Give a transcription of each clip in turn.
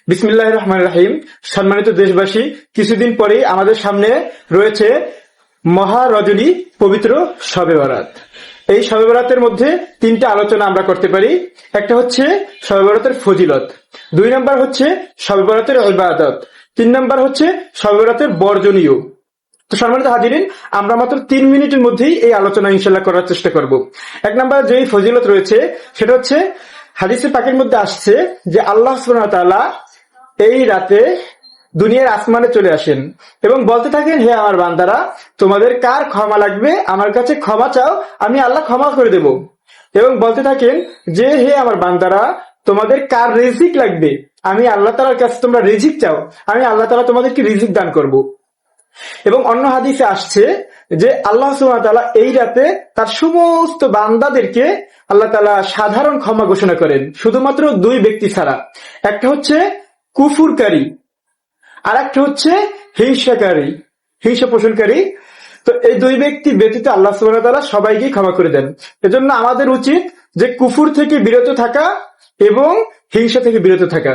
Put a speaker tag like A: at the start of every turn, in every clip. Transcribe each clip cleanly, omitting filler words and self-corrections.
A: বিসমিল্লাহির রহমানির রহিম। সম্মানিত দেশবাসী, কিছুদিন পরেই আমাদের সামনে রয়েছে মহা রজনী পবিত্র শবে বরাত। এই শবে বরাতের মধ্যে তিনটা আলোচনা আমরা করতে পারি। একটা হচ্ছে শবে বরাতের ফজিলত, 2 নম্বর হচ্ছে শবে বরাতের ইবাদত, 3 নম্বর হচ্ছে শবে বরাতের বর্জনীয়। তো সম্মানিত হাজিরিন, আমরা মাত্র 3 মিনিটের মধ্যেই এই আলোচনা ইনশাল্লাহ করার চেষ্টা করব। 1 নম্বর যেই ফজিলত রয়েছে সেটা হচ্ছে হাদিসে পাকের মধ্যে আসছে যে আল্লাহ সুবহানাহু ওয়া তাআলা এই রাতে দুনিয়ার আসমানে চলে আসেন এবং বলতে থাকেন, হে আমার বান্দারা, তোমাদের কার ক্ষমা লাগবে আমার কাছে ক্ষমা চাও, আমি আল্লাহ ক্ষমা করে দেব। এবং বলতে থাকেন যে হে আমার বান্দারা, তোমাদের কার রিজিক লাগবে আমি আল্লাহ তাআলার কাছে তোমরা রিজিক চাও, আমি আল্লাহ তাআলা তোমাদেরকে রিজিক দান করব। এবং অন্য হাদিসে আসছে যে আল্লাহ সুবহানাহু ওয়া তাআলা এই রাতে তার সমস্ত বান্দাদেরকে আল্লাহ তাআলা সাধারণ ক্ষমা ঘোষণা করেন, শুধুমাত্র 2 ব্যক্তি ছাড়া। একটা হচ্ছে কুফুরকারী, আর একটা হচ্ছে হিংসা পোষণকারী। তো এই 2 ব্যক্তি ব্যতীত আল্লাহ সুবহানাহু ওয়া তাআলা সবাইকে ক্ষমা করে দেন। এজন্য আমাদের উচিত যে কুফুর থেকে বিরত থাকা এবং হিংসা থেকে বিরত থাকা।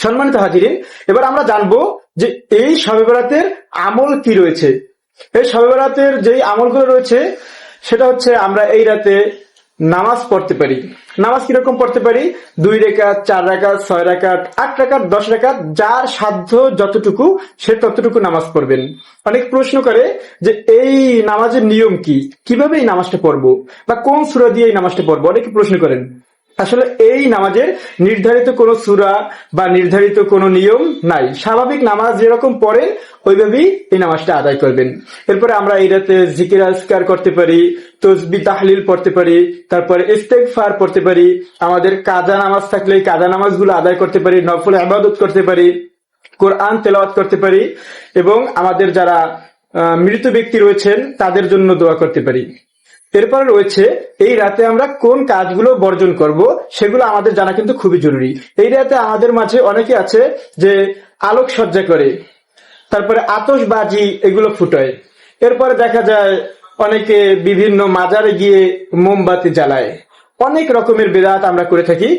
A: সম্মানিত হাজিরিন, এবার আমরা জানবো যে এই শবে বরাতের আমল কি রয়েছে। এই শবে বরাতের যেই আমলগুলো রয়েছে সেটা হচ্ছে আমরা এই রাতে নামাজ পড়তে পারি। নামাজ কিরকম পড়তে পারি? 2 রাকাত, 4 রাকাত, 6 রাকাত, 8 রাকাত, 10 রাকাত, যার সাধ্য যতটুকু সে ততটুকু নামাজ পড়বেন। অনেক প্রশ্ন করে যে এই নামাজের নিয়ম কি, কিভাবে এই নামাজটা পড়বো, বা কোন সূরা দিয়ে এই নামাজটা পড়বো, অনেকে প্রশ্ন করেন। আসলে এই নামাজের নির্ধারিত কোনো সূরা বা নির্ধারিত কোনো নিয়ম নাই। স্বাভাবিক নামাজ যেরকম পড়েন ওইভাবেই এই নামাজটা আদায় করবেন। এরপরে আমরা এই রাতে জিকির আজকার করতে পারি, তসবিহ তাহলিল পড়তে পারি, তারপরে ইস্তেগফার পড়তে পারি, আমাদের কাজা নামাজ থাকলে কাজা নামাজগুলো আদায় করতে পারি, নফল ইবাদত করতে পারি, কোরআন তেলাওয়াত করতে পারি, এবং আমাদের যারা মৃত ব্যক্তি রয়েছেন তাদের জন্য দোয়া করতে পারি। এরপর রয়েছে এই রাতে আমরা কোন কাজগুলো বর্জন করব, সেগুলো আমাদের জানা কিন্তু খুবই জরুরি। এই রাতে আমাদের মাঝে অনেকে আছে যে আলোকসজ্জা করে, তারপরে আতশবাজি এগুলো ফুটায়। এরপরে দেখা যায় অনেকে বিভিন্ন মাজারে গিয়ে মোমবাতি জ্বালায়। অনেক রকমের বিদআত আমরা করে থাকি।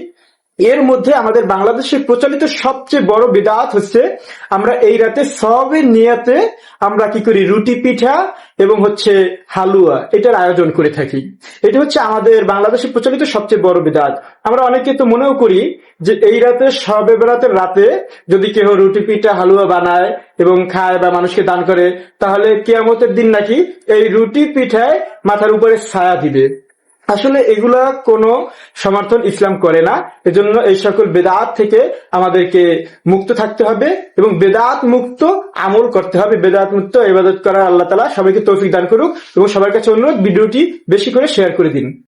A: এর মধ্যে আমাদের বাংলাদেশে প্রচলিত সবচেয়ে বড় বিদআত হচ্ছে আমরা এই রাতে সওয়াবের নিয়তে আমরা কি করি, রুটি পিঠা এবং হচ্ছে হালুয়া এটার আয়োজন করে থাকি। এটা হচ্ছে আমাদের বাংলাদেশে প্রচলিত সবচেয়ে বড় বিদআত। আমরা অনেকে তো মনেও করি যে এই রাতে শবে বরাতের রাতে যদি কেউ রুটি পিঠা হালুয়া বানায় এবং খায় বা মানুষকে দান করে, তাহলে কিয়ামতের দিন নাকি এই রুটি পিঠায় মাথার উপরে ছায়া দিবে। আসলে এগুলা কোনো সমর্থন ইসলাম করে না। এজন্য এই সকল বেদাত থেকে আমাদেরকে মুক্ত থাকতে হবে এবং বেদাত মুক্ত আমল করতে হবে। বেদাত মুক্ত ইবাদত করার আল্লাহ তাআলা সবাইকে তৌফিক দান করুক। এবং সবার কাছে অনুরোধ, ভিডিওটি বেশি করে শেয়ার করে দিন।